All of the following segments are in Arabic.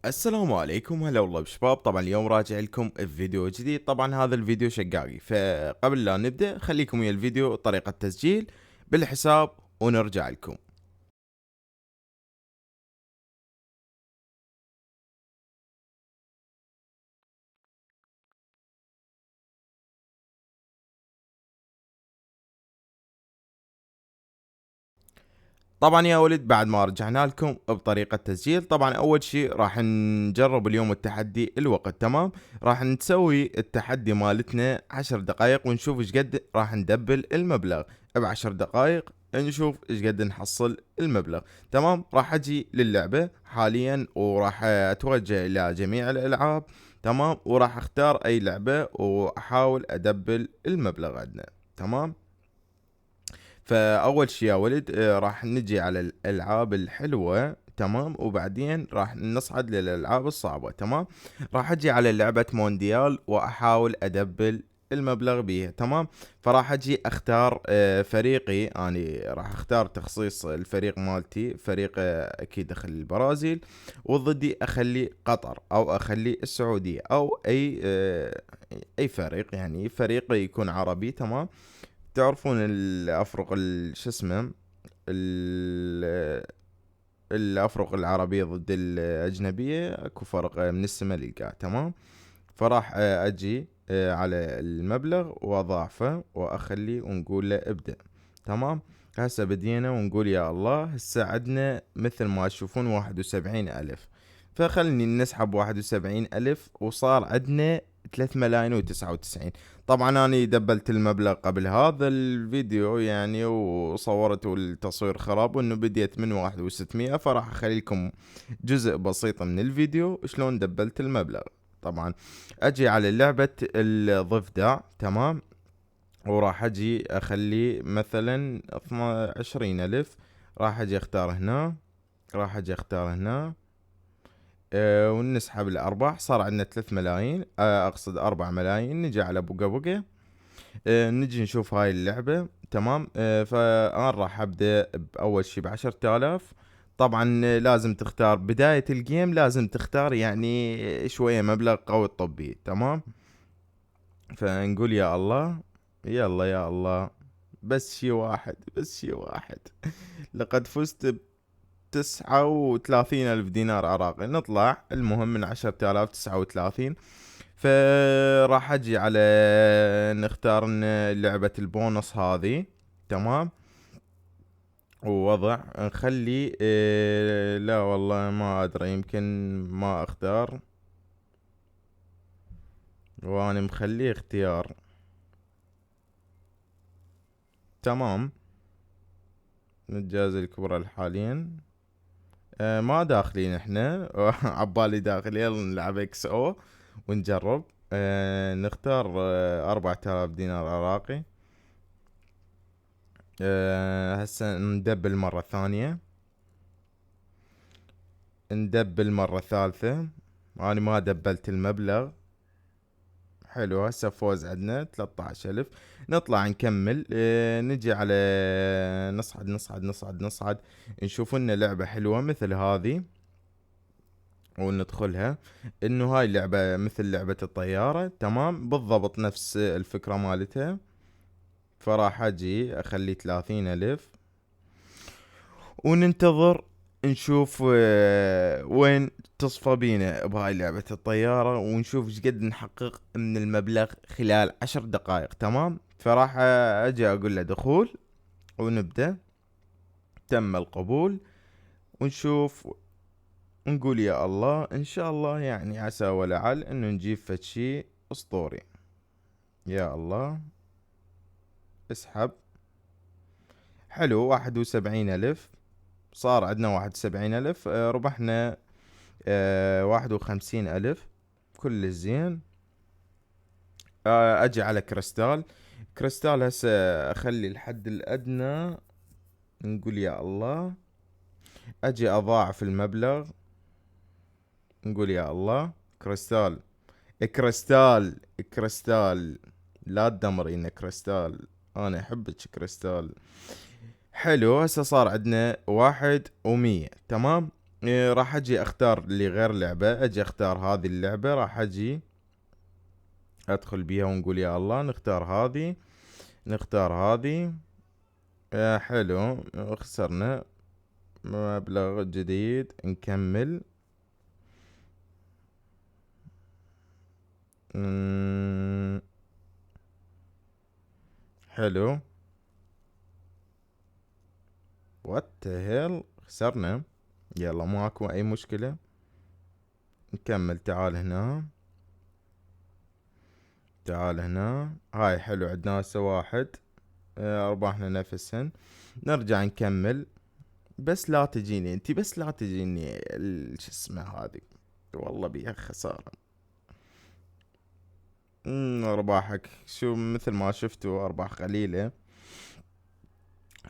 السلام عليكم، هلا والله بشباب. طبعا اليوم راجع لكم بفيديو جديد. طبعا هذا الفيديو شقاقي، فقبل لا نبدأ خليكم ويا الفيديو طريقة تسجيل بالحساب ونرجع لكم. طبعا يا ولد، بعد ما رجعنا لكم بطريقة تسجيل، طبعا اول شيء راح نجرب اليوم التحدي الوقت. تمام، راح نسوي التحدي مالتنا 10 دقائق ونشوف ايش قد راح ندبل المبلغ. ب10 دقائق نشوف ايش قد نحصل المبلغ. تمام، راح اجي للعبة حاليا وراح اتوجه الى جميع الالعاب. تمام، وراح اختار اي لعبة واحاول ادبل المبلغ عندنا. تمام، فاول شي يا ولد راح نجي على الالعاب الحلوه. تمام، وبعدين راح نصعد للالعاب الصعبه. تمام، راح اجي على لعبه مونديال واحاول ادبل المبلغ بيها. تمام، فراح اجي اختار فريقي. اني راح اختار تخصيص الفريق مالتي، فريق اكيد اخلي البرازيل، وضدي اخلي قطر او اخلي السعوديه او اي فريق، يعني فريق يكون عربي. تمام، تعرفون الافرق شو اسمه، ال- الافرق العربيه ضد الاجنبيه، اكو فرق من السما للقاع. تمام، فراح اجي على المبلغ واضاعفه واخليه ونقول له ابدأ. تمام، هسه بدينا ونقول يا الله. هسه عدنا مثل ما تشوفون 71 ألف، فخلني نسحب 71 ألف وصار عدنا 3 ملايين و99. طبعا أنا دبلت المبلغ قبل هذا الفيديو يعني، وصورت والتصوير خراب، وانه بديت من 1 و600. فراح اخلي لكم جزء بسيط من الفيديو شلون دبلت المبلغ. طبعا اجي على لعبة الضفدع. تمام، وراح اجي اخليه مثلا 20 ألف. راح اجي اختار هنا، راح اجي اختار هنا. ونسحب الارباح، صار عندنا 3 ملايين، اقصد 4 ملايين. نجي على بقى بقى. نجي نشوف هاي اللعبة. تمام، فأنا راح أبدأ بأول شي ب10 آلاف. طبعا لازم تختار بداية الجيم، لازم تختار يعني شوية مبلغ قوي تطبيه. تمام، فنقول يا الله، يلا يا الله. بس شي واحد، بس شي واحد. لقد فزت ب39 ألف دينار عراقي. نطلع المهم من 10 آلاف 39. فراح اجي على نختار لعبة البونص هذه. تمام، ووضع نخلي لا والله ما ادري، يمكن ما اختار وانا مخليه اختيار. تمام، نتجاوز الكبرى حاليا. ما داخلين احنا. عبالي داخل، يلا نلعب اكس او ونجرب. نختار 4000 دينار عراقي. هسه ندبل مرة ثانية، ندبل مرة ثالثة. أنا ما دبلت المبلغ. حلو، هسه فوز عندنا 13 ألف. نطلع نكمل. نجي على نصعد نصعد نصعد نصعد. نشوف لنا لعبة حلوة مثل هذه وندخلها. انه هاي اللعبة مثل لعبة الطيارة. تمام، بالضبط نفس الفكرة مالتها. فراح اجي اخلي 30 ألف وننتظر نشوف وين تصفى بينا بهاي لعبة الطيارة، ونشوف ايش قد نحقق من المبلغ خلال 10 دقائق. تمام، فراح اجي اقول له دخول ونبدأ. تم القبول، ونشوف نقول يا الله ان شاء الله، يعني عسى ولعل انه نجيب فد شي اسطوري. يا الله، اسحب. حلو، 71 ألف. صار عندنا 71 ألف. ربحنا 51 ألف. كل زين. أجي على كريستال. كريستال هسه أخلي الحد الأدنى. نقول يا الله. أجي أضاعف المبلغ. نقول يا الله. كريستال، كريستال، كريستال، لا تدمرينا كريستال. أنا أحبك كريستال. حلو، هسه صار عندنا 1 و100. تمام، راح اجي اختار اللي غير لعبة، اجي اختار هذه اللعبة، راح اجي ادخل بيها ونقول يا الله نختار هذه، نختار هذه. حلو، خسرنا مبلغ جديد، نكمل. مم، حلو. وات هيل، خسرنا. يلا ماكو اي مشكلة، نكمل. تعال هنا، تعال هنا. هاي حلو، عندنا هسه واحد. ارباحنا نفسهن. نرجع نكمل. بس لا تجيني انتي، بس لا تجيني شو اسمه هذه، والله بيها خسارة. ارباحك شو مثل ما شفتوا ارباح قليلة.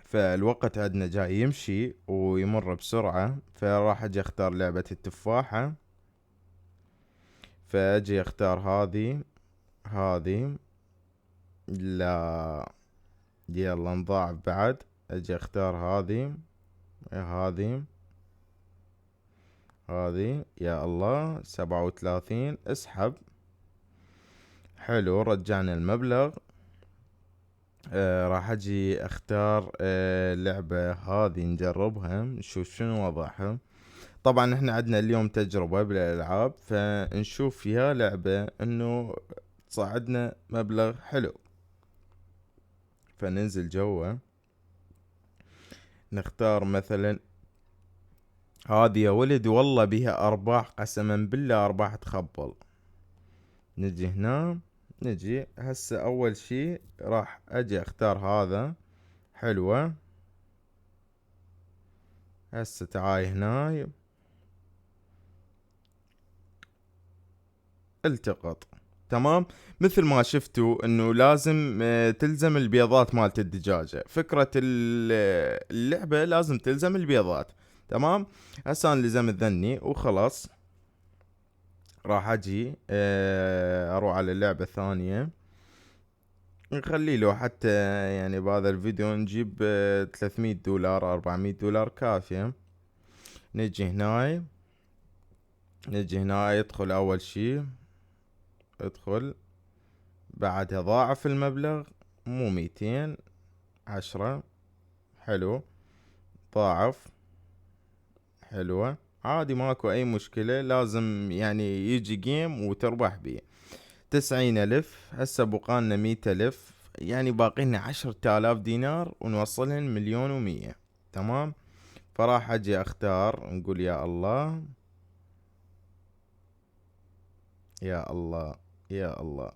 فالوقت عندنا جاي يمشي ويمر بسرعة، فراح اجي اختار لعبة التفاحة. فاجي اختار هذه، هذه. لا، يلا نضاعف بعد. اجي اختار هذه، هذه، هذه. يا الله، 37، اسحب. حلو، رجعنا المبلغ. راح اجي اختار لعبة هذه نجربها نشوف شنو وضعها. طبعا احنا عندنا اليوم تجربة بالالعاب، فنشوف فيها لعبة انه تصعدنا مبلغ حلو. فننزل جوا، نختار مثلا هذه. يا ولد والله بيها ارباح، قسما بالله ارباح تخبل. نجي هنا، نجي هسه اول شي راح اجي اختار هذا. حلوة. هسه تعاي هناي، التقط. تمام. مثل ما شفتوا انه لازم تلزم البيضات مالت الدجاجة. فكرة اللعبة لازم تلزم البيضات. تمام. هسه انا لزمت ذني وخلاص. راح اجي اروح على اللعبة الثانية. نخلي له حتى يعني بهذا الفيديو نجيب $300 $400 كافية. نجي هناي، نجي هناي، ادخل اول شي، ادخل. بعدها ضاعف المبلغ، مو 200، 10. حلو، ضاعف. حلوة، عادي ماكو اي مشكلة. لازم يعني يجي جيم وتربح بيه. 90,000، هسه بقالنا 100,000، يعني باقينا 10,000 دينار ونوصلهن 1,100,000. تمام. فراح اجي اختار، نقول يا الله، يا الله، يا الله.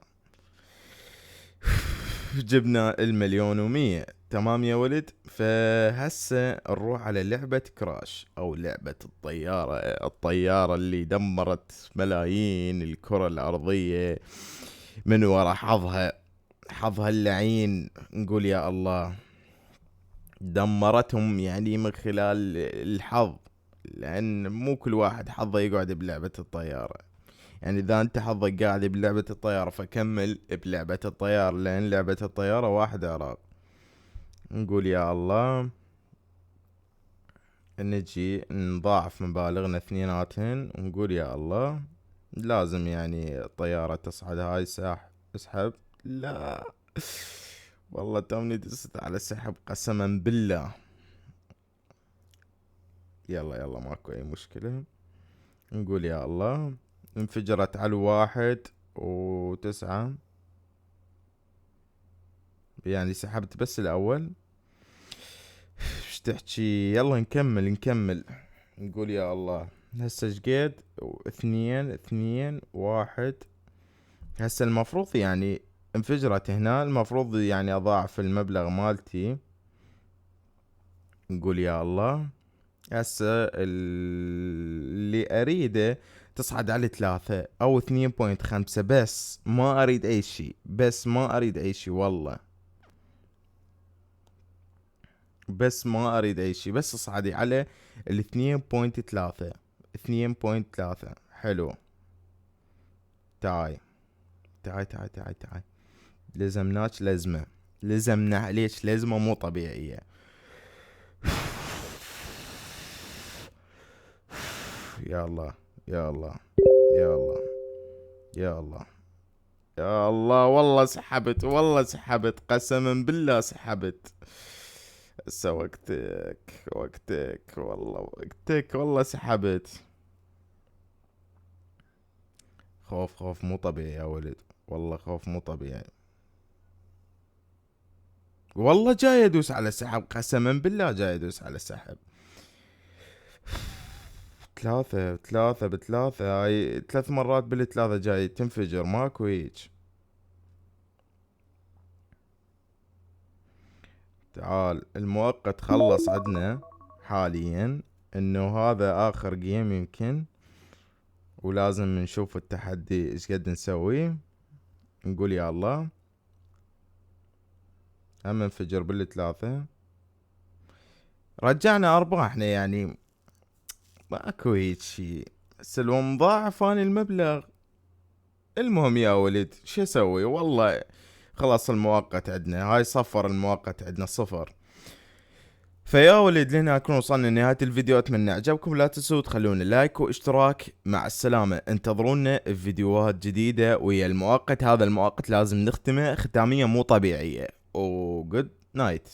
جبنا 1,100,000. تمام يا ولد. فهسه نروح على لعبة كراش، او لعبة الطيارة، الطيارة اللي دمرت ملايين الكرة الارضية من وراء حظها، حظها اللعين. نقول يا الله، دمرتهم يعني من خلال الحظ. لان مو كل واحد حظه يقعد بلعبة الطيارة. يعني اذا انت حظك قاعد بلعبة الطيارة فكمل بلعبة الطيارة، لان لعبة الطيارة واحد عراق. نقول يا الله، نجي نضاعف مبالغنا اثنيناتهن ونقول يا الله. لازم يعني الطيارة تصعد. هاي اسحب. لا، والله توني دست على سحب قسما بالله. يلا يلا ماكو اي مشكلة. نقول يا الله. انفجرت على 1 و9، يعني سحبت بس الاول. ايش تحكي؟ يلا نكمل نكمل. نقول يا الله. هسه شقد؟ 2 2 1. هسه المفروض يعني انفجرت هنا، المفروض يعني اضاعف المبلغ مالتي. نقول يا الله. هسه اللي اريده تصعد على 3 او 2.5، بس ما اريد اي شي، بس ما اريد اي شي والله. بس ما اريد اي شي، بس اصعدي على 2.3. 2.3. حلو. تعاي، تعاي تعاي تعاي تعاي. لزمناك لزمة، لزمنا عليك لزمة مو طبيعية. يا الله يا الله يا الله يا الله يا الله، والله سحبت، والله سحبت، قسما بالله سحبت. هسه وقتك وقتك، والله وقتك، والله سحبت. خوف خوف مو طبيعي يا ولد، والله خوف مو طبيعي. والله جاي ادوس على السحب، قسما بالله جاي ادوس على السحب. ثلاثة بثلاثة، هاي 3 مرات بالثلاثة جاي تنفجر، ماكو هيج. تعال المؤقت خلص عدنا حاليا، انه هذا اخر جيم يمكن، ولازم نشوف التحدي ايش قد نسوي. نقول يا الله. هم انفجر بالثلاثة، رجعنا ارباحنا يعني، ماكو هيج شي. بس لو مضاعف اني المبلغ. المهم يا ولد شو اسوي والله. خلاص المؤقت عندنا، هاي صفر المؤقت عندنا 0. فيا ولد لهنا نكون وصلنا لنهاية الفيديو، اتمنى عجبكم، لا تنسوا تخلون لايك واشتراك. مع السلامة، انتظرونا فيديوهات جديدة ويا المؤقت. هذا المؤقت لازم نختمه ختامية مو طبيعية. وجود نايت.